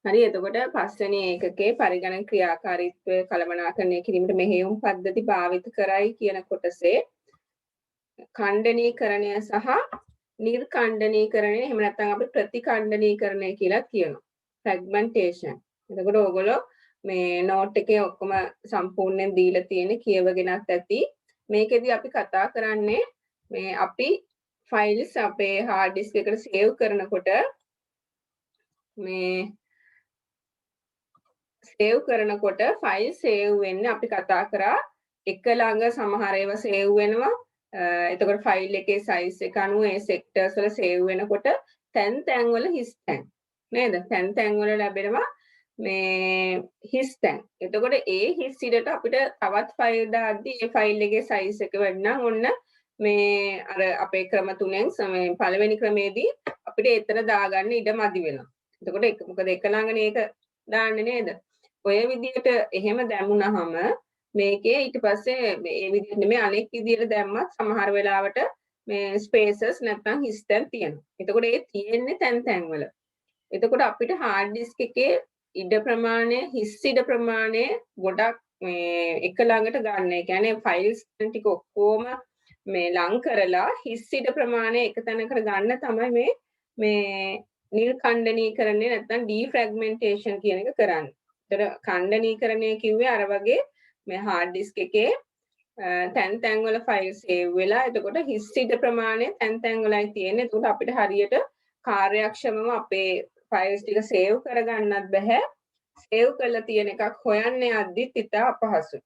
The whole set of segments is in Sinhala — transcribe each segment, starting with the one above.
හරි එතකොට පස්වෙනි ඒකකයේ පරිගණක ක්‍රියාකාරීත්වය කළමනාකරණය කිරීමට මෙහෙයුම් පද්ධති භාවිත කරයි කියන කොටසේ ඛණ්ඩනීකරණය සහ නිර්ඛණ්ඩනීකරණය එහෙම නැත්නම් අපි ප්‍රතිඛණ්ඩනීකරණය කියලා කියනවා. ෆ්‍රැග්මන්ටේෂන්. එතකොට ඕගොල්ලෝ මේ නෝට් එකේ ඔක්කොම සම්පූර්ණයෙන් දීලා තියෙන කියවගෙනත් ඇති. මේකෙදි අපි කතා කරන්නේ මේ අපි ෆයිල්ස් අපේ හાર્ඩ් ඩිස්ක් එකට සේව් කරනකොට මේ සේව් කරනකොට ෆයිල් සේව් වෙන්නේ අපි කතා කරා එක ළඟ සමහර ඒවා සේව් වෙනවා. එතකොට ෆයිල් එකේ සයිස් එක අනුව ඒ සෙක්ටර්ස් වල සේව් වෙනකොට තැන් වල හිස් තැන් නේද? තැන් වල ලැබෙනවා මේ හිස් තැන්. එතකොට ඒ හිස් ඉඩට අපිට තවත් ෆයිල් දාද්දී ඒ ෆයිල් එකේ සයිස් එක වැඩි නම් ඔන්න මේ අර අපේ ක්‍රම තුනෙන් මේ පළවෙනි ක්‍රමේදී අපිට එතන දාගන්න ඉඩ මදි වෙනවා. එතකොට මොකද එක ළඟනේ ඒක දාන්නේ නේද? ඔය විදිහට එහෙම දැමුණාම මේකේ ඊට පස්සේ මේ විදිහට නෙමෙයි අනෙක් විදිහට දැම්මත් සමහර වෙලාවට මේ ස්පේසස් නැත්නම් හිස්තැන් තියෙනවා. එතකොට ඒ තියෙන්නේ තැන් වල. එතකොට අපිට හાર્ඩ් ඩිස්ක් එකේ ඉඩ ප්‍රමාණය හිස් ඉඩ ප්‍රමාණය ගොඩක් මේ එක ළඟට ගන්න. ඒ කියන්නේ ෆයිල්ස් ටික ඔක්කොම මේ ලං කරලා හිස් ඉඩ ප්‍රමාණය එක තැනකට ගන්න තමයි මේ නිර්ඛණ්ඩනීකරණය නැත්නම් ඩීෆ්‍රැග්මන්ටේෂන් කියන එක කරන්නේ. ඒතර ඛණ්ඩනීකරණය කිව්වේ අර වගේ මේ හાર્ඩ් ඩිස්ක් එකේ තැන් වල ෆයිල් සේව් වෙලා එතකොට හිස් ඉඩ ප්‍රමාණය තැන් වලයි තියෙන්නේ. එතකොට අපිට හරියට කාර්යක්ෂමව අපේ ෆයිල්ස් ටික සේව් කරගන්නත් බෑ. සේව් කරලා තියෙන එකක් හොයන්න යද්දිත් ඉතා අපහසුයි.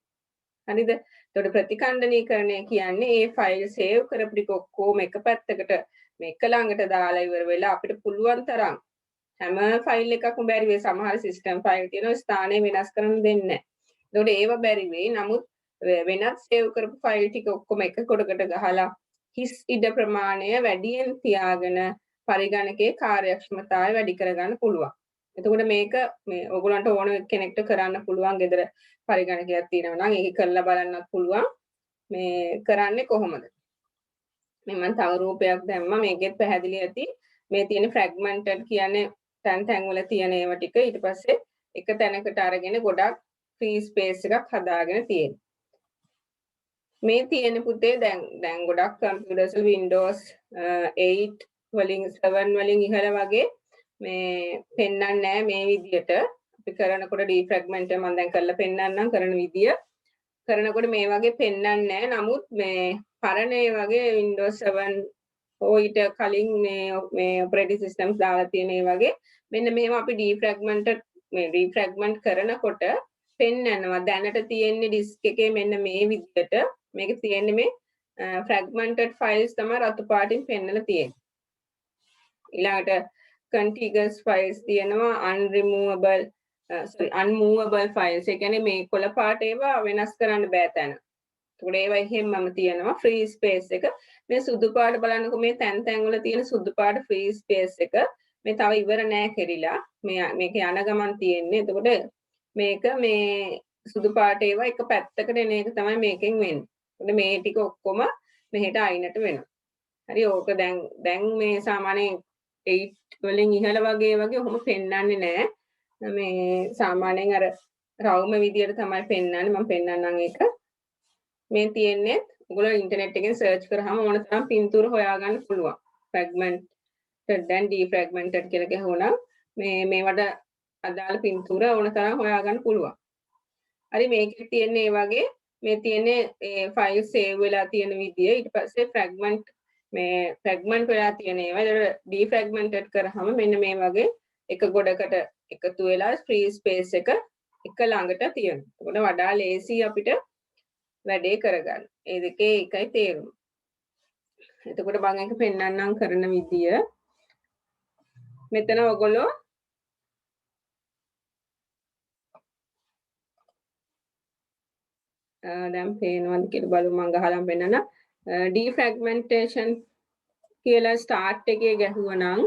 හරිද? එතකොට ප්‍රතිඛණ්ඩනීකරණය කියන්නේ මේ ෆයිල් සේව් කරපු ටික ඔක්කොම එක පැත්තකට මේක ළඟට දාලා ඉවර වෙලා අපිට පුළුවන් තරම් හැම ෆයිල් එකක්ම බැරි වෙයි. සමහර සිස්ටම් ෆයිල් තියෙනවා ස්ථානය වෙනස් කරන්න දෙන්නේ නැහැ. එතකොට ඒව බැරි වෙයි. නමුත් වෙනත් සේව් කරපු ෆයිල් ටික ඔක්කොම එක කොටකට ගහලා හිස් ඉඩ ප්‍රමාණය වැඩියෙන් තියාගෙන පරිගණකයේ කාර්යක්ෂමතාවය වැඩි කරගන්න පුළුවන්. එතකොට මේක මේ ඔයගොල්ලන්ට ඕන කෙනෙක්ට කරන්න පුළුවන් ගෙදර පරිගණකයක් තියෙනවා නම් ඒක කරලා බලන්නත් පුළුවන්. මේ කරන්නේ කොහොමද? මේ මම තව රූපයක් දැම්මා මේකෙත් පැහැදිලි ඇති. මේ තියෙන ෆ්‍රැග්මන්ටඩ් කියන්නේ තැන් වල තියෙන ඒවා ටික ඊට පස්සේ එක තැනකට අරගෙන ගොඩක් ෆ්‍රී ස්පේස් එකක් හදාගෙන තියෙනවා. මේ තියෙන පුතේ දැන් ගොඩක් කම්පියුටර්ස් වල Windows 8 වලින් 7 වලින් ඉහළ වගේ මේ පෙන්වන්නේ නැහැ මේ විදියට. අපි කරනකොට ඩීෆ්‍රැග්මන්ට් මම දැන් කරලා පෙන්වන්නම් කරන විදිය. කරනකොට මේ වගේ පෙන්වන්නේ නැහැ. නමුත් මේ පරණ ඒ වගේ Windows 7 ඊට කලින් මේ ඔපරේටිං සිස්ටම්ස් දාලා තියෙන ඒ වගේ මෙන්න මෙහෙම අපි ඩීෆ්‍රැග්මන්ට් කරනකොට පෙන්වනවා දැනට තියෙන්නේ ඩිස්ක් එකේ මෙන්න මේ විදිහට මේක තියෙන්නේ මේ ෆ්‍රැග්මන්ටඩ් ෆයිල්ස් තමයි රතු පාටින් පෙන්වලා තියෙන්නේ. ඊළඟට contiguous files තියෙනවා unmovable files. ඒ කියන්නේ මේ කොළ පාට ඒවා වෙනස් කරන්න බෑ තැන. ඒකට ඒවා එහෙමම තියෙනවා free space එක. මේ සුදු පාට බලන්නකෝ මේ තැන් වල තියෙන සුදු පාට free space එක මේ තව ඉවර නෑ කෙරිලා. මේක යන ගමන් තියෙන්නේ. එතකොට මේක මේ සුදු පාට ඒවා එක පැත්තකට එන එක තමයි මේකෙන් වෙන්නේ. එතකොට මේ ටික ඔක්කොම මෙහෙට අයිනට වෙනවා. හරි ඕක දැන් මේ සාමාන්‍යයෙන් 8 වලින් ඉහළ වගේ ඔහොම පෙන්වන්නේ නෑ. මේ සාමාන්‍යයෙන් අර රවුම විදියට තමයි පෙන්වන්නේ. මම පෙන්වන්නම් ඒක. මේ තියෙන්නේ ඔයගොල්ලෝ ඉන්ටර්නෙට් එකෙන් සර්ච් කරාම ඕන තරම් පින්තූර හොයාගන්න පුළුවන්. fragmented and defragmented කියලා ගහුවනම් මේවට අදාළ පින්තූර ඕන තරම් හොයාගන්න පුළුවන්. හරි මේකේ තියෙන්නේ ඒ වගේ මේ තියෙන්නේ ඒ ෆයිල් සේව් වෙලා තියෙන විදිය ඊට පස්සේ ෆ්‍රැග්මන්ට් වෙලා තියෙන ඒවා ඒකට ඩීෆ්‍රැග්මන්ටඩ් කරාම මෙන්න මේ වගේ එක ගොඩකට එකතු වෙලා ෆ්‍රී ස්පේස් එක ළඟට තියෙනවා. ඒකට වඩා ලේසි අපිට වැඩේ කරගන්න. ඒ දෙකේ එකයි තේරුම. එතකොට මම එක පෙන්වන්නම් කරන විදිය. මෙතන ඔයගොල්ලෝ දැන් පේනවද කියලා බලමු මම ගහලා පෙන්නන. defragmentation කියලා start එකේ ගැහුවනම්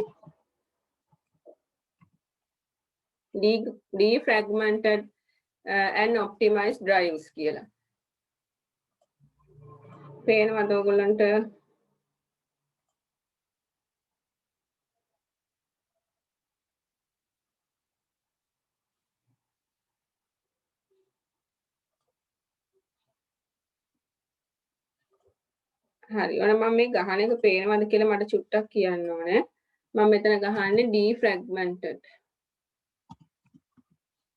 defragmented and optimized drives කියලා. පේනවද ඔයගොල්ලන්ට? හරි. ඔන්න මම මේ ගහන එක පේනවද කියලා මට චුට්ටක් කියන්න ඕනේ. මම මෙතන ගහන්නේ defragmented.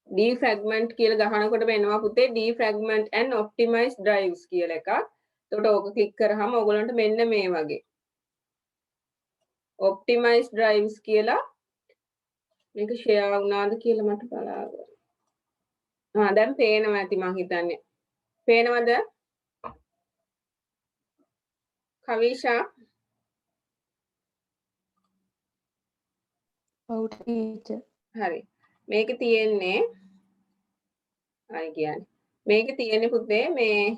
defragment කියලා ගහනකොට වෙනවා පුතේ defragment and optimize drives කියලා එකක්. එතකොට ඕක ක්ලික් කරාම ඔයගලන්ට මෙන්න මේ වගේ optimize drives කියලා මේක share වුණාද කියලා මට බලන්න. දැන් පේනවා ඇති මං හිතන්නේ. පේනවද? කවිෂා ඔව් ටීචර්. හරි. මේකේ තියෙන්නේ මේකේ තියෙන්නේ පුතේ මේ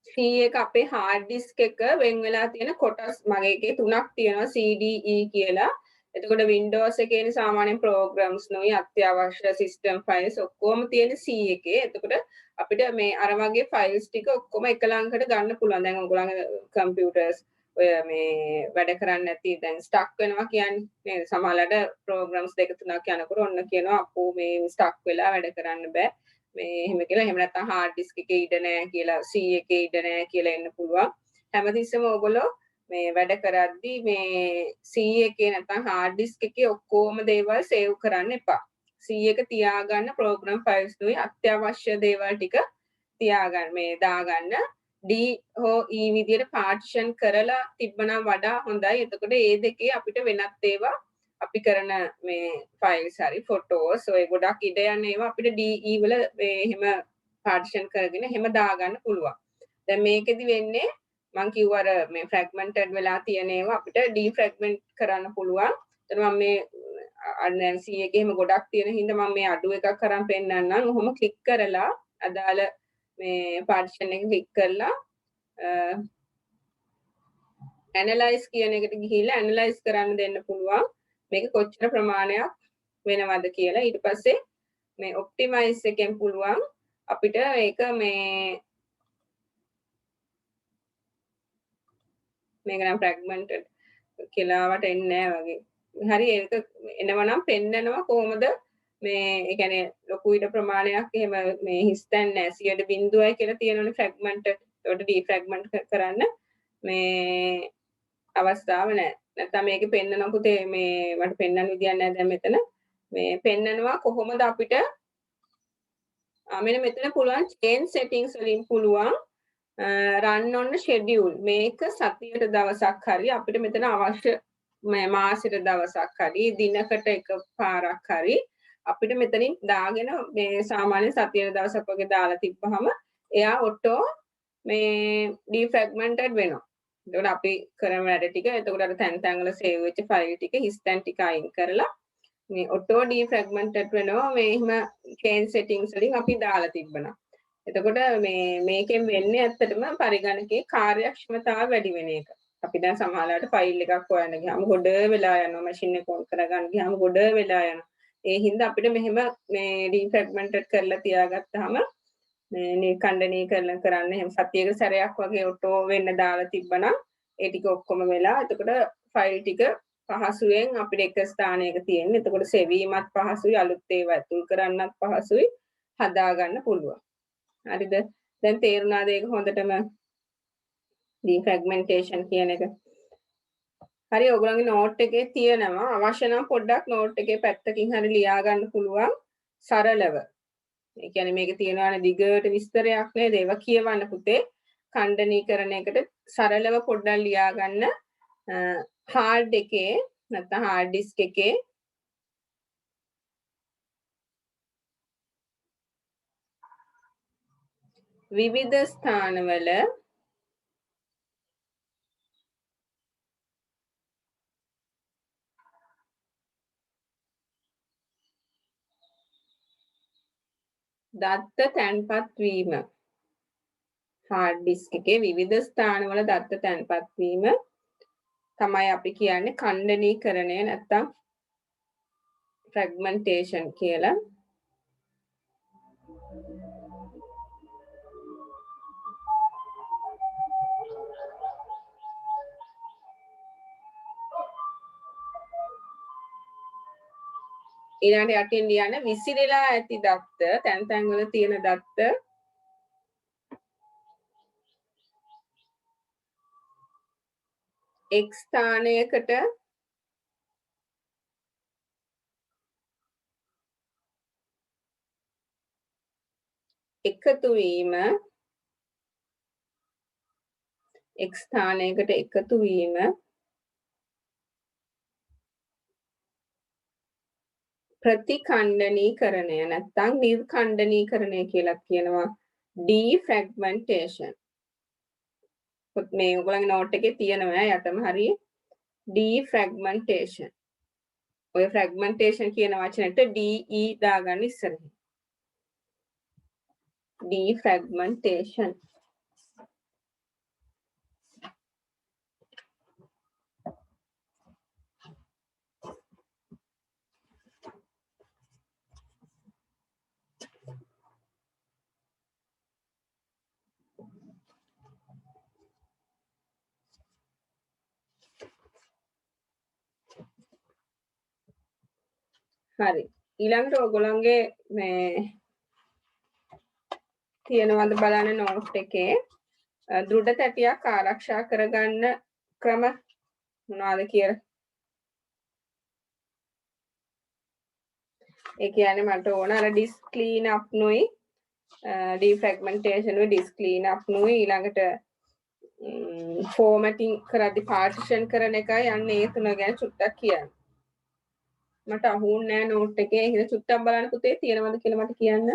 C එක අපේ hard disk එක වෙන් වෙලා තියෙන කොටස් මගේ එකේ 3ක් තියෙනවා CDE කියලා. එතකොට Windows එකේ සාමාන්‍යයෙන් programs නොයි අත්‍යවශ්‍ය system files ඔක්කොම තියෙන C එකේ. එතකොට අපිට මේ අර වගේ files ටික ඔක්කොම එක ළඟකට ගන්න පුළුවන්. දැන් ඔයගොල්ලන්ගේ computers ඔය මේ වැඩ කරන්නේ නැති දැන් stuck වෙනවා කියන්නේ නේද? සමහරවිට programs දෙක තුනක් යනකොට ඔන්න කියනවා අපෝ මේ stuck වෙලා වැඩ කරන්න බෑ. මේ එහෙම කියලා එහෙම නැත්නම් hard disk එකේ ඉඩ නැහැ කියලා C එකේ ඉඩ නැහැ කියලා එන්න පුළුවන්. හැමතිස්සෙම ඔයගොල්ලෝ මේ වැඩ කරද්දී මේ C එකේ නැත්නම් hard disk එකේ ඔක්කොම දේවල් save කරන්න එපා. C එක තියාගන්න program files දුයි අත්‍යවශ්‍ය දේවල් ටික තියාගන්න මේ දාගන්න D හෝ E විදියට partition කරලා තිබ්බනම් වඩා හොඳයි. එතකොට මේ දෙකේ අපිට වෙනත් ඒවා අපි කරන මේ ෆයිල්ස් හරි ෆොටෝස් ඔය ගොඩක් ඉඩ යන ඒවා අපිට DE වල එහෙම පාර්ටිෂන් කරගෙන එහෙම දාගන්න පුළුවන්. දැන් මේකෙදි වෙන්නේ මම කිව්ව අර මේ ෆ්‍රැග්මන්ටඩ් වෙලා තියෙන ඒවා අපිට ඩිෆ්‍රැග්මන්ට් කරන්න පුළුවන්. එතන මම මේ දැන් C එකේ එහෙම ගොඩක් තියෙන හින්දා මම මේ අඩු එකක් කරන් පෙන්නන්නම්. ඔහොම ක්ලික් කරලා අදාළ මේ පාර්ටිෂන් එක ක්ලික් කරලා ඇනලයිස් කියන එකට ගිහිල්ලා ඇනලයිස් කරන්න දෙන්න පුළුවන්. මේක කොච්චර ප්‍රමාණයක් වෙනවද කියලා. ඊට පස්සේ මේ ඔප්ටිමයිස් එකෙන් පුළුවන් අපිට ඒක මේක නම් ෆ්‍රැග්මන්ටඩ් කියලාවට එන්නේ නැහැ වගේ. හරි ඒක එනවනම් පෙන්නනවා කොහොමද මේ ඒ කියන්නේ ලොකු ඊට ප්‍රමාණයක් එහෙම මේ හිස්තැන් නැහැ 100.0යි කියලා තියෙනවනේ ෆ්‍රැග්මන්ටඩ්. ඒකට ඩිෆ්‍රැග්මන්ට් කරන්න මේ අවස්ථාව නැහැ. නැත්නම් මේකේ පෙන්නන පුතේ මේ මට පෙන්නන්න විදියක් නැහැ දැන් මෙතන. මේ පෙන්නනවා කොහොමද අපිට මෙන්න මෙතන පුළුවන් change settings වලින් පුළුවන් run on schedule මේක සතියට දවසක් හරි අපිට මෙතන අවශ්‍ය මාසෙට දවසක් හරි දිනකට එක පාරක් හරි අපිට මෙතනින් දාගෙන මේ සාමාන්‍ය සතියට දවසක් වගේ දාලා තිබ්බහම එයා ඔටෝ මේ defragmented වෙනවා. එතකොට අපි කරන වැඩ ටික එතකොට අර තැන් තැන් වල සේව් වෙච්ච ෆයිල් ටික හිස්තැන් ටික අයින් කරලා මේ ඔටෝ ඩිෆ්‍රැග්මන්ටඩ් වෙනවා මේ එහෙම චේන්ජ් සෙටින්ග්ස් වලින් අපි දාලා තිබ්බනම්. එතකොට මේකෙන් වෙන්නේ ඇත්තටම පරිගණකයේ කාර්යක්ෂමතාව වැඩි වෙන එක. අපි දැන් සමහරවිට ෆයිල් එකක් හොයන්න ගියාම ගොඩ වෙලා යනවා මැෂින් එක ඔන් කරගන්න ගියාම ගොඩ වෙලා යනවා. ඒ හින්දා අපිට මෙහෙම මේ ඩිෆ්‍රැග්මන්ටඩ් කරලා තියාගත්තාම මේ ඛණ්ඩනීය කරන්න එහෙම සතියක සැරයක් වගේ ඔටෝ වෙන්න දාලා තිබ්බනම් ඒ ටික ඔක්කොම වෙලා එතකොට ෆයිල් ටික පහසුවෙන් අපිට එක ස්ථානයක තියෙන්නේ. එතකොට සෙවීමත් පහසුයි අලුත් ඒවා ඇතුල් කරන්නත් පහසුයි හදා ගන්න පුළුවන්. හරිද? දැන් තේරුණාද ඒක හොඳටම defragmentation කියන එක? හරි ඔයගොල්ලන්ගේ නෝට් එකේ තියෙනවා අවශ්‍ය නම් පොඩ්ඩක් නෝට් එකේ පැත්තකින් හරි ලියා ගන්න පුළුවන් සරලව. ඒ කියන්නේ මේකේ තියෙනවානේ දිගට විස්තරයක් නේද? ඒවා කියවන්න පුතේ. ඛණ්ඩනීකරණයකට සරලව පොඩ්ඩක් ලියා ගන්න hard එකේ නැත්නම් hard disk එකේ විවිධ ස්ථානවල දත්ත තැන්පත් වීම hard disk එකේ විවිධ ස්ථානවල දත්ත තැන්පත් වීම තමයි අපි කියන්නේ ඛණ්ඩනීකරණය නැත්නම් fragmentation කියලා. ඊළඟට යටින් ලියන්න විසිරලා ඇති දත්ත තැන් තැන් වල තියෙන දත්ත x ස්ථානයකට එකතු වීම x ස්ථානයකට එකතු වීම ප්‍රතිඛණ්ඩනීකරණය නැත්නම් නිර්ඛණ්ඩනීකරණය කියලා කියනවා defragmentation. මේ ඔයගොල්ලන්ගේ නෝට් එකේ තියෙනවා යටම හරිය defragmentation. ඔය fragmentation කියන වචනෙට de දාගන්න ඉස්සරහින්. defragmentation. හරි ඊළඟට ඔයගොල්ලන්ගේ මේ තියෙනවද බලන්න නෝට් එකේ දෘඩ තැටියක් ආරක්ෂා කරගන්න ක්‍රම මොනවද කියලා. ඒ කියන්නේ මට ඕන අර disk clean up නුයි defragmentation නුයි disk clean up නුයි ඊළඟට formatting කරද්දි partition කරන එකයි යන්නේ ඒ තුන ගැන චුට්ටක් කියන්න. මට අහුන්නේ නැහැ නෝට් එකේ. එහෙනම් චුට්ටක් බලන්න පුතේ තියෙනවද කියලා මට කියන්න.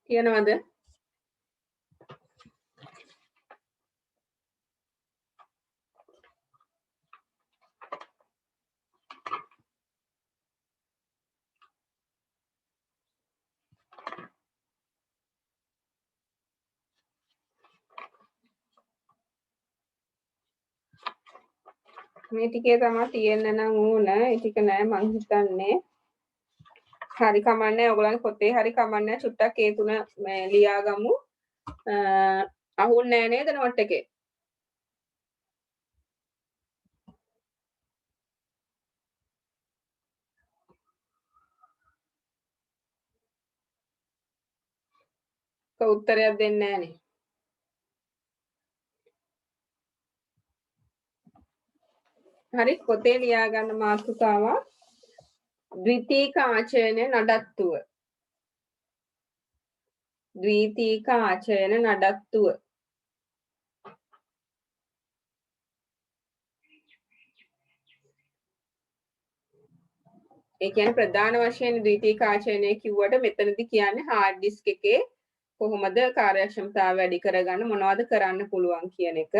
කියනවද? මේ ටිකේ තමයි තියෙන්න නම් ඕන. ඒ ටික නෑ මං හිතන්නේ. හරි කමන්නේ. ඔයගොල්ලන්ගේ පොතේ හරි කමන්නේ. චුට්ටක් ඒ තුන මේ ලියාගමු. අහුන්නේ නෑ නේද නෝට් එකේ? උත්තරයක් දෙන්නේ නෑනේ. හරි පොතේ ලියාගන්න මාතෘකාවක් ද්විතීක ආචයන නඩත්තුව. ද්විතීක ආචයන නඩත්තුව. ඒ කියන්නේ ප්‍රධාන වශයෙන් ද්විතීක ආචයනය කිව්වට මෙතනදී කියන්නේ hard disk එකේ කොහොමද කාර්යක්ෂමතාවය වැඩි කරගන්න මොනවද කරන්න පුළුවන් කියන එක.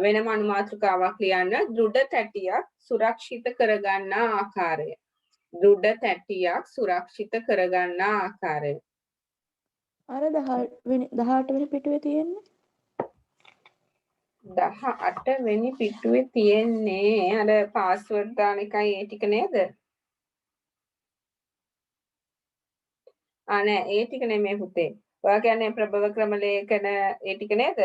වෙනම අනුමාත්‍රකාවක් ලියන්න දෘඩ තැටියක් සුරක්ෂිත කරගන්න ආකාරය. දෘඩ තැටියක් සුරක්ෂිත කරගන්න ආකාරය. අර 18 වෙනි පිටුවේ තියෙන්නේ 18 වෙනි පිටුවේ තියෙන්නේ අර පාස්වර්ඩ් දාන එකයි ඒ ටික නේද? නෑ ඒ ටික නෙමෙයි පුතේ. ඔයා කියන්නේ ප්‍රභව ක්‍රම ලේඛන ඒ ටික නේද?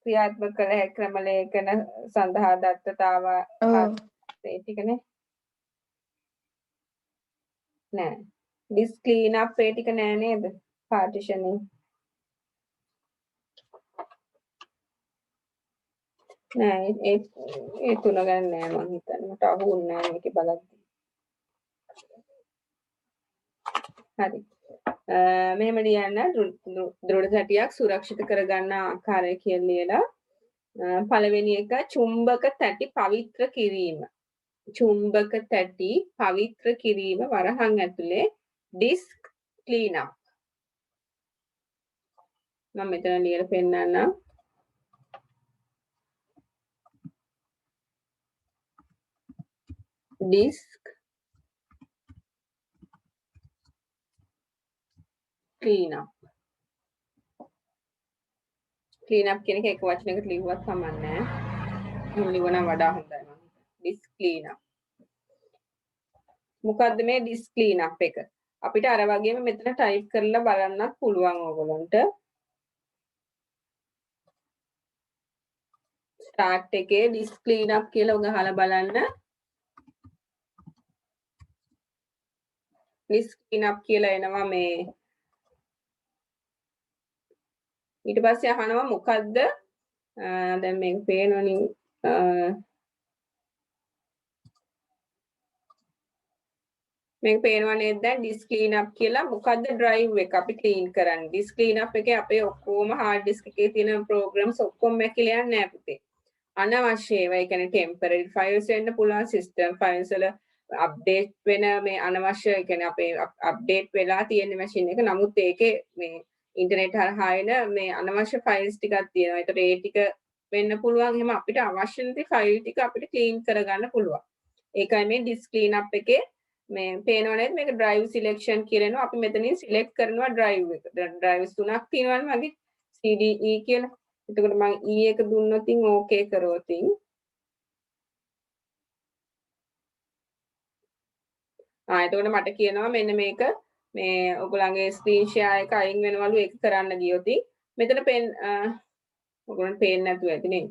ක්‍රියාත්මක කළ හැකි ක්‍රම ලේඛන සඳහා දත්තතාව ඒ ටිකනේ. නෑ. disk clean up ඒ ටික නෑ නේද? partitioning. නෑ ඒ තුන ගන්න නෑ මං හිතන්නේ. මට අහුන්නේ නෑ මේකේ බලද්දි. හරි. මෙහෙම ලියන්න දෘඩ තැටියක් සුරක්ෂිත කරගන්න ආකාරය කියලා ලියලා පළවෙනි එක චුම්බක තැටි පවිත්‍ර කිරීම. චුම්බක තැටි පවිත්‍ර කිරීම වරහන් ඇතුලේ disk clean up. මම මෙතන ලියලා පෙන්නන්නම්. disk clean up. clean up කියන එක එක වචනයකට ලිව්වත් කමක් නැහැ. මම ලිව්වනම් වඩා හොඳයි මම. disk clean up. මොකද්ද මේ disk clean up එක? අපිට අර වගේම මෙතන ටයිප් කරලා බලන්නත් පුළුවන් ඕගොල්ලන්ට. start එකේ disk cleanup කියලා ගහලා බලන්න. disk cleanup කියලා එනවා මේ. ඊට පස්සේ අහනවා මොකද්ද? දැන් මේක පේනවනේ මේක පේනවා නේද දැන් disk cleanup කියලා මොකද්ද drive එක අපි clean කරන්නේ. disk cleanup එකේ අපේ ඔක්කොම hard disk එකේ තියෙන programs ඔක්කොම මැකිලා යන්නේ නැහැ පුතේ. අනවශ්‍ය ඒවා, ඒ කියන්නේ temporary files වෙන්න පුළුවන්, system files වල update වෙන මේ අනවශ්‍ය, ඒ කියන්නේ අපේ update වෙලා තියෙන machine එක. නමුත් ඒකේ මේ internet හරහා එන මේ අනවශ්‍ය files ටිකක් තියෙනවා. ඒතර ඒ ටික වෙන්න පුළුවන්. එහෙම අපිට අවශ්‍ය නැති file ටික අපිට clean කරගන්න පුළුවන්. ඒකයි මේ disk cleanup එකේ මේ පේනව නේද මේක drive selection කියලා එනවා. අපි මෙතනින් select කරනවා drive එක. drives තුනක් තියෙනවනේ මගේ CD E කියලා. එතකොට මම E එක දුන්නොත් okay කරොත් එතකොට මට කියනවා මෙන්න මේක මේ ඔයගොල්ලන්ගේ screen share එක අයින් වෙනවලු ඒක කරන්න ගියොත් මෙතන ඔයගොල්ලන්ට පේන්නේ නැතුව ඇති නේද?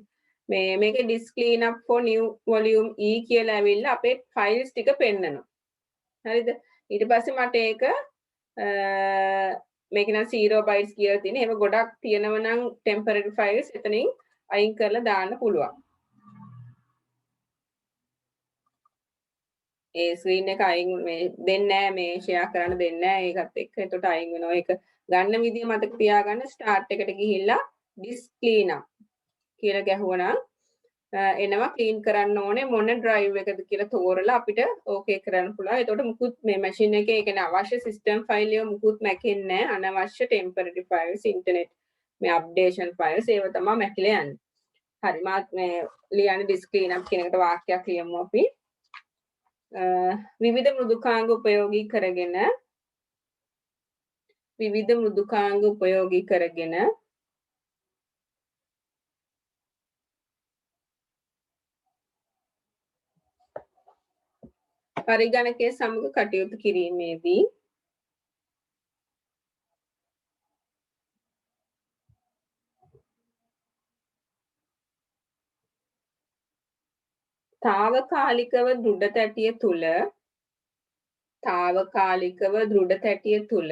මේකේ disk cleanup for new volume E කියලා ඇවිල්ලා අපේ files ටික පෙන්නනවා. හරිද? ඊට පස්සේ මට ඒක මේක නම් 0 bytes කියලා තියෙන. ඒව ගොඩක් තියෙනව නම් temporary files එතනින් අයින් කරලා දාන්න පුළුවන්. ඒ ස්ක්‍රීන් එක අයින් මේ දෙන්නේ නැහැ, මේ share කරන්න දෙන්නේ නැහැ ඒකත් එක්ක. එතකොට අයින් වෙනවා. ඒක ගන්න විදිය මතක තියාගන්න. start එකට ගිහිල්ලා disk cleanup කියලා ගැහුවනම් එනවා clean කරන්න ඕනේ මොන drive එකද කියලා තෝරලා අපිට okay කරන්න පුළුවන්. එතකොට මුකුත් මේ machine එකේ ඒ කියන්නේ අවශ්‍ය system file එක මුකුත් මැකෙන්නේ නැහැ. අනවශ්‍ය temporary files, internet මේ updation files ඒව තමයි මැකිලා යන්නේ. හරි මාත් මේ ලියන්නේ disk cleanup කියන එකට වාක්‍යයක් ලියමු අපි. විවිධ මෘදුකාංග උපයෝගී කරගෙන පරිගණකයේ සමග කටයුතු කිරීමේදී తాවකාලිකව දෘඩ තැටිය තුල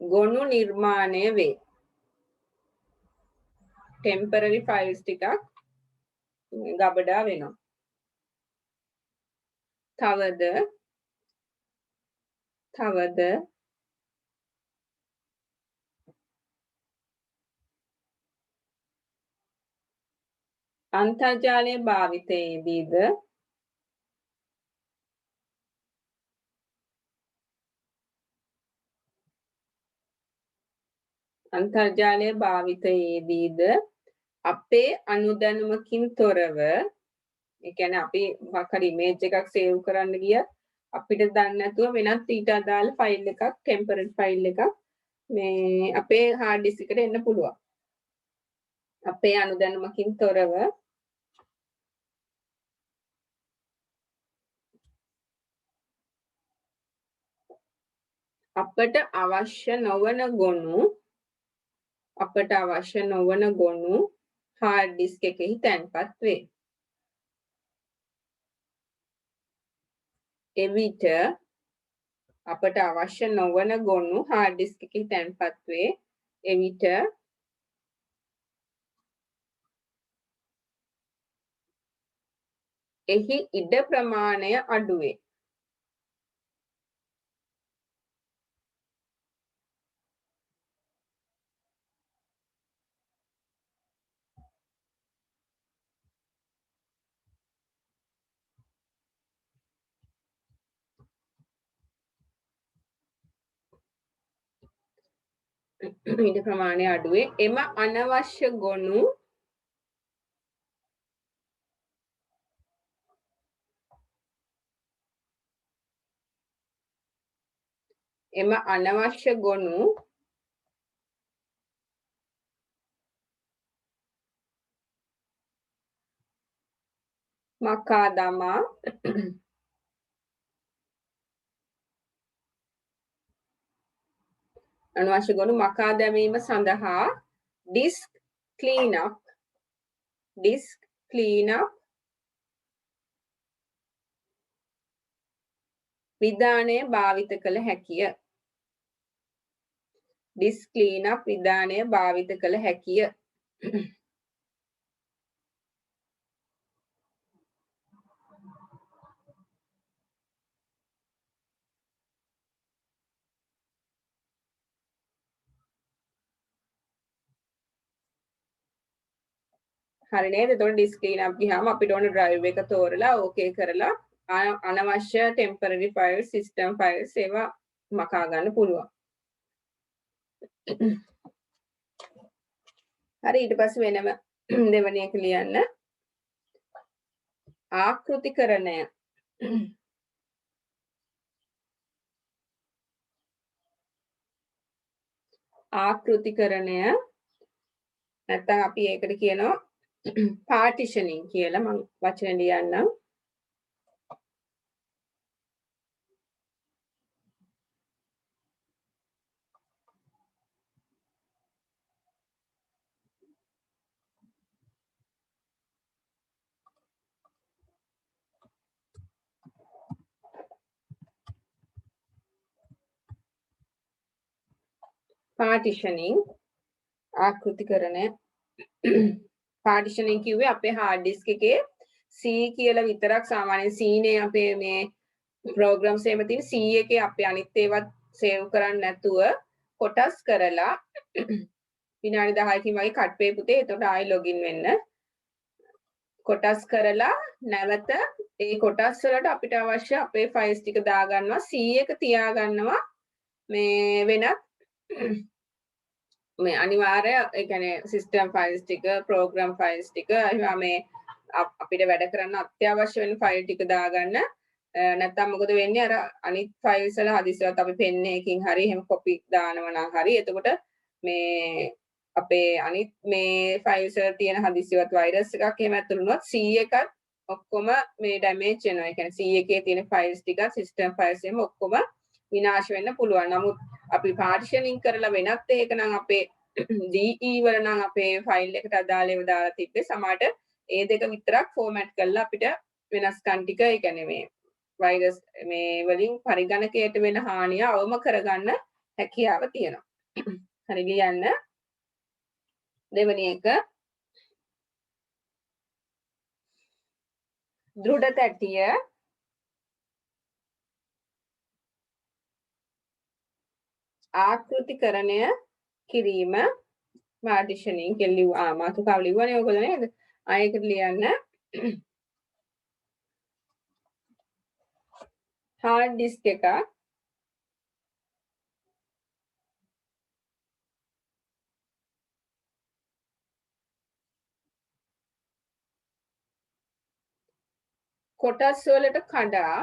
ගොනු නිර්මාණය වේ. temporary files ටිකක් ගබඩා වෙනවා. තවද අන්තර්ජාලය භාවිතයේදීද අපේ අනුදැනුමකින් තොරව, ඒ කියන්නේ අපි මොකක් හරි image එකක් save කරන්න ගියත් අපිට දන්නේ නැතුව වෙනත් ඊට අදාළ file එකක්, temporary file එකක් මේ අපේ hard disk එකට එන්න පුළුවන්. අපේ අනුදැනුමකින් තොරව අපට අවශ්‍ය නොවන ගොනු hard disk එකෙහි තැන්පත් වේ. එවිට අපට අවශ්‍ය නොවන ගොනු hard disk එකෙහි තැන්පත් වේ. එවිට එහි ඉඩ ප්‍රමාණය අඩු වේ. ඉඩ ප්‍රමාණය අඩු වේ. එම අනවශ්‍ය ගොනු මකා දමා අනවශ්‍ය ගොනු මකා දැමීම සඳහා disk cleanup විධානය භාවිත කළ හැකිය. disk cleanup විධානය භාවිත කළ හැකිය. හරි නේද? එතකොට disk cleanup ගියාම අපිට ඕන drive එක තෝරලා okay කරලා අනවශ්‍ය temporary files, system files ඒවා මකා ගන්න පුළුවන්. හරි ඊට පස්සේ වෙනම දෙවෙනි එක ලියන්න. ආකෘතිකරණය. ආකෘතිකරණය නැත්නම් අපි ඒකට කියනවා partitioning කියලා මම වචන ලියන්නම්. partitioning ආකෘතිකරණය partitioning කිව්වේ අපේ hard disk එකේ C කියලා විතරක් සාමාන්‍යයෙන් C නේ අපේ මේ programs එහෙම තියෙන C එකේ අපේ අනිත් ඒවාත් save කරන්නේ නැතුව කොටස් කරලා විනාඩි 10කින් වගේ cut වේ පුතේ. එතකොට ආයෙ login වෙන්න. කොටස් කරලා නැවත ඒ කොටස් වලට අපිට අවශ්‍ය අපේ files ටික දාගන්නවා. C එක තියාගන්නවා මේ වෙනත් මේ අනිවාර්ය ඒ කියන්නේ system files ටික program files ටික එහෙනම් මේ අපිට වැඩ කරන්න අත්‍යවශ්‍ය වෙන file ටික දාගන්න. නැත්නම් මොකද වෙන්නේ අර අනිත් files වල හදිසියවත් අපි pen එකකින් හරි එහෙම copy දානවා නම් හරි එතකොට මේ අපේ අනිත් මේ files වල තියෙන හදිසියවත් virus එකක් එහෙම ඇතුළු වුණොත් C එකත් ඔක්කොම මේ damage වෙනවා. ඒ කියන්නේ C එකේ තියෙන files ටික system files එහෙම ඔක්කොම විනාශ වෙන්න පුළුවන්. නමුත් අපි partitioning කරලා වෙනත් ඒක නම් අපේ DE වල නම් අපේ ෆයිල් එකට අදාළ ඒවා දාලා තිබ්බේ සමහරට ඒ දෙක විතරක් ෆෝමැට් කරලා අපිට වෙනස්කම් ටික ඒ කියන්නේ මේ වෛරස් මේ වලින් පරිගණකයට වෙන හානිය අවම කරගන්න හැකියාව තියෙනවා. හරි ලියන්න. දෙවෙනි එක දෘඪ තැටිය ආකෘතිකරණය කිරීම partitioning කියලා ලිව්වා. මාතෘකාව ලිව්වනේ ඔයගොල්ලෝ නේද? ආයෙකට ලියන්න. hard disk එක කොටස් වලට කඩා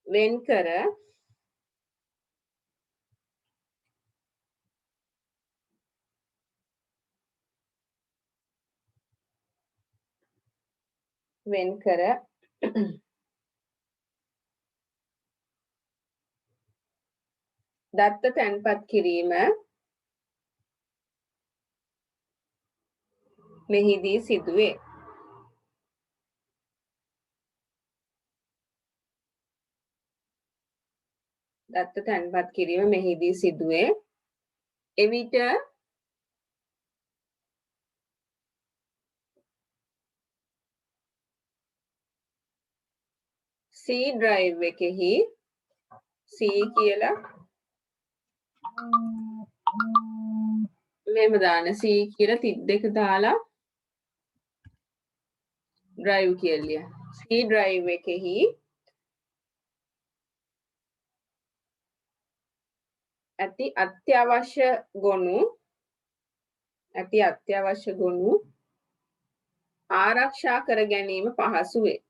වෙන්කර දත්ත තැන්පත් කිරීම මෙහිදී සිදුවේ. දත්ත තැන්පත් කිරීම මෙහිදී සිදුවේ. එවිට C drive එකෙහි C කියලා මෙහෙම දාන්න C කියලා තිත් දෙක දාලා drive කියලා ලියන්න. C drive එකෙහි ඇති අත්‍යවශ්‍ය ගොනු ආරක්ෂා කර ගැනීම පහසු වේ.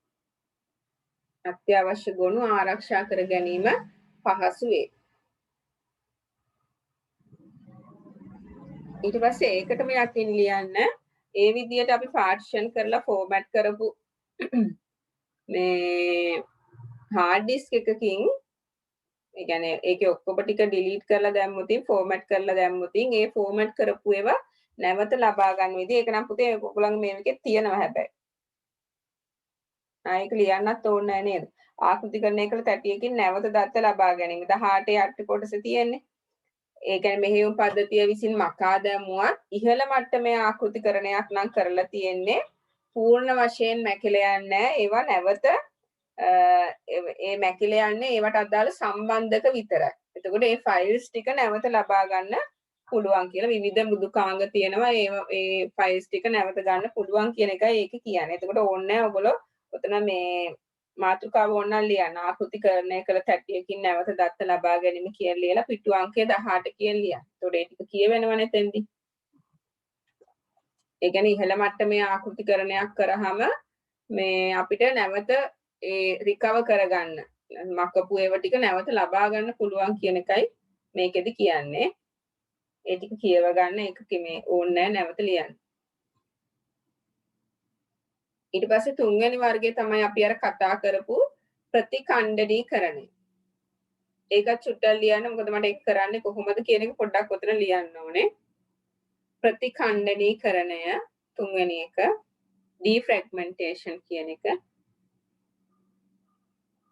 අත්‍යවශ්‍ය ගොනු ආරක්ෂා කර ගැනීම පහසු වේ. ඊට පස්සේ ඒකටම යටින් ලියන්න ඒ විදිහට අපි පාර්ටිෂන් කරලා ෆෝමැට් කරපු මේ hard disk එකකින් ඒ කියන්නේ ඒකේ ඔක්කොම ටික delete කරලා දැම්මුතින් ෆෝමැට් කරලා දැම්මුතින් ඒ ෆෝමැට් කරපු ඒවා නැවත ලබා ගන්න විදිහ ඒක නම් පුතේ ඔයගොල්ලන්ගේ මේකේ තියෙනවා හැබැයි. ඒක ලියන්නත් ඕනේ නැහැ නේද? ආකෘතිකරණය කළ තැටියකින් නැවත දත්ත ලබා ගැනීම 18 යට කොටසේ තියෙන්නේ. ඒ කියන්නේ මෙහෙයුම් පද්ධතිය විසින් මකා දැමුවත් ඉහළ මට්ටමේ ආකෘතිකරණයක් නම් කරලා තියෙන්නේ පූර්ණ වශයෙන් මැකිලා යන්නේ ඒවා නැවත ඒ මැකිලා යන්නේ ඒවට අදාළ සම්බන්ධක විතරයි. එතකොට මේ ෆයිල්ස් ටික නැවත ලබා ගන්න පුළුවන් කියලා විවිධ මෘදුකාංග තියෙනවා ඒ ෆයිල්ස් ටික නැවත ගන්න පුළුවන් කියන එකයි ඒක කියන්නේ. එතකොට ඕනේ නැහැ ඔයගොල්ලෝ ඔතන මේ මාතෘකාව ඕනනම් ලියන්න ආකෘතිකරණය කළ තැටියකින් නැවත දත්ත ලබා ගැනීම කියලා ලියලා පිටු අංකය 18 කියලා ලියන්න. එතකොට ඒ ටික කියවෙනවනේ එතෙන්දී. ඒ කියන්නේ ඉහළ මට්ටමේ ආකෘතිකරණයක් කරාම මේ අපිට නැවත ඒ රිකවර් කරගන්න මකපු ඒවා ටික නැවත ලබා ගන්න පුළුවන් කියන එකයි මේකෙදි කියන්නේ. ඒ ටික කියව ගන්න ඒක මේ ඕනේ නැවත ලියන්න. ඊට පස්සේ තුන්වෙනි වර්ගය තමයි අපි අර කතා කරපු ප්‍රතිඛණ්ඩනීකරණය. ඒකත් චුට්ටක් ලියන්න මොකද මට ඒක කරන්නේ කොහොමද කියන එක පොඩ්ඩක් ඔතන ලියන්න ඕනේ. ප්‍රතිඛණ්ඩනීකරණය තුන්වෙනි එක ඩිෆ්‍රැග්මන්ටේෂන් කියන එක.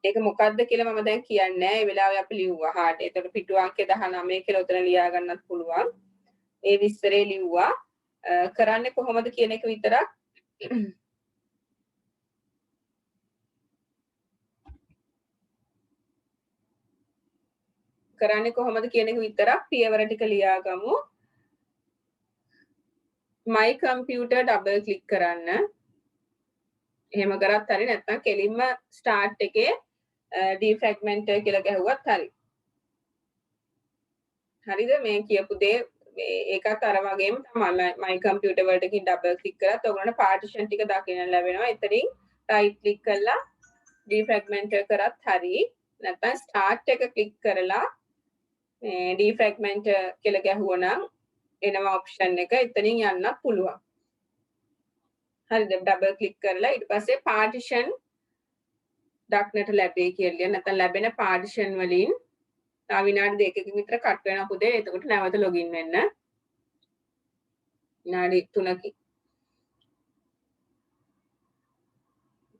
ඒක මොකක්ද කියලා මම දැන් කියන්නේ නැහැ. ඒ වෙලාවේ අපි ලිව්වා හාඩ්. එතකොට පිටු අංකය 19 කියලා උතන ලියා ගන්නත් පුළුවන්. ඒ විස්තරේ ලිව්වා. කරන්නේ කොහොමද කියන එක විතරක් කරන්නේ කොහොමද කියන එක විතරක් පියවර ටික ලියාගමු. my computer double click කරන්න. එහෙම කරත් හරි නැත්නම් කෙලින්ම start එකේ defragmenter කියලා ගැහුවත් හරි. හරිද මේ කියපු දේ ඒකත් අර වගේම තමයි my computer වලට ගිහින් double click කරත් ඔයගොල්ලන්ට partition ටික දකින්න ලැබෙනවා. එතනින් right click කරලා defragmenter කරත් හරි නැත්නම් start එක click කරලා මේ defragmenter කියලා ගැහුවනම් එනවා option එක. එතනින් යන්නත් පුළුවන්. හරිද double click කරලා ඊට පස්සේ partition දක්නට ලැබේ කියලා නැත්නම් ලැබෙන partition වලින් තව විනාඩි දෙකකින් විතර කට් වෙනවා පුතේ. එතකොට නැවත login වෙන්න. විනාඩි 3කින්.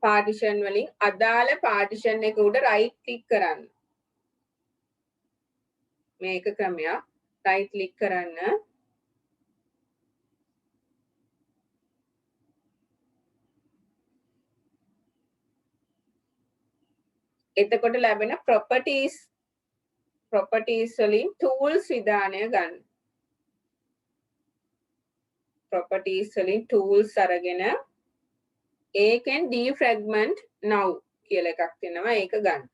partition වලින් අදාළ partition එක උඩ right click කරන්න. මේක ක්‍රමයක්. right click කරන්න. එතකොට ලැබෙන properties වලින් tools විධානය ගන්න. properties වලින් tools අරගෙන ඒකෙන් defragment now කියලා එකක් තියෙනවා ඒක ගන්න.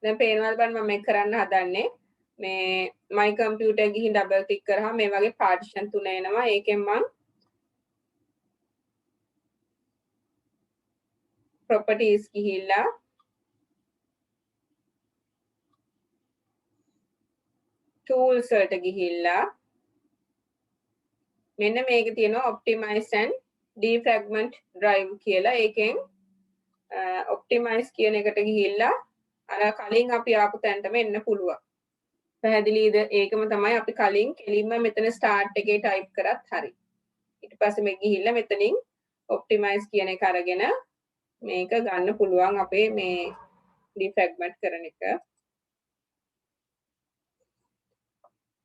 දැන් පේනවද බලන්න මම මේක කරන්න හදන්නේ මේ my computer ගිහින් double click කරාම මේ වගේ partition තුන එනවා. ඒකෙන් මම properties ගිහිල්ලා tools වලට ගිහිල්ලා මෙන්න මේක තියෙනවා optimize and defragment drive කියලා. ඒකෙන් optimize කියන එකට ගිහිල්ලා අර කලින් අපි ආපු තැනටම එන්න පුළුවන්. පැහැදිලිද? ඒකම තමයි අපි කලින් කෙලින්ම මෙතන start එකේ type කරත් හරි. ඊට පස්සේ මේ ගිහිල්ලා මෙතනින් optimize කියන එක අරගෙන මේක ගන්න පුළුවන් අපේ මේ defragment කරන එක.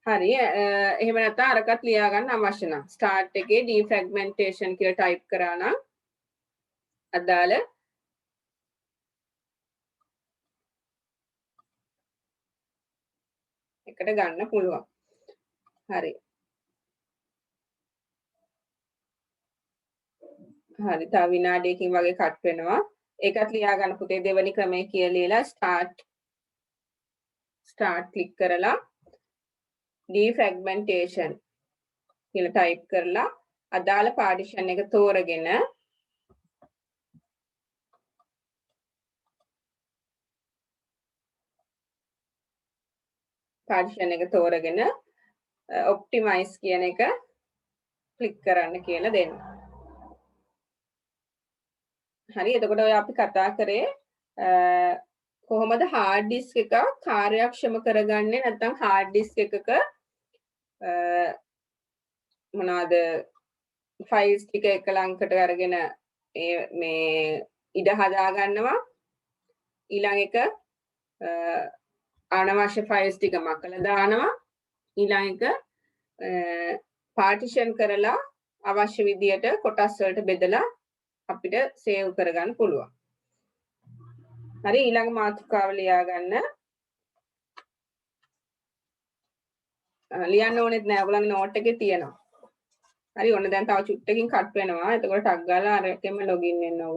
හරි එහෙම නැත්නම් අරකට ලියා ගන්න අවශ්‍ය නම් start එකේ defragmentation කියලා type කරා නම් අදාළ එකට ගන්න පුළුවන්. හරි. හරි තව විනාඩියකින් වගේ කට් වෙනවා. ඒකත් ලියා ගන්න පුතේ දෙවෙනි ක්‍රමය කියලා ලියලා start ක්ලික් කරලා defragmentation කියලා ටයිප් කරලා අදාළ පාර්ටිෂන් එක තෝරගෙන පාර්ටිෂන් එක තෝරගෙන ඔප්ටිමයිස් කියන එක ක්ලික් කරන්න කියලා දෙන්න. හරි එතකොට ඔය අපි කතා කරේ කොහොමද hard disk එක කාර්යක්ෂම කරගන්නේ නැත්නම් hard disk එකක මොනවාද ෆයිල්ස් ටික එක ලංකට අරගෙන මේ ඉඩ හදා ගන්නවා ඊළඟ එක අනවශ්‍ය ෆයිල්ස් ටික මකලා දානවා ඊළඟ එක පාර්ටිෂන් කරලා අවශ්‍ය විදියට කොටස් වලට බෙදලා අපිට සේව් කරගන්න පුළුවන්. හරි ඊළඟ මාතෘකාව ලියා ගන්න. ලියන්න ඕනෙත් නෑ ඔයගොල්ලන්ගේ නෝට් එකේ තියෙනවා. හරි ඔන්න දැන් තව චුට්ටකින් කට් වෙනවා. එතකොට ටක් ගාලා අරකෙම ලොගින් වෙන්න ඕන.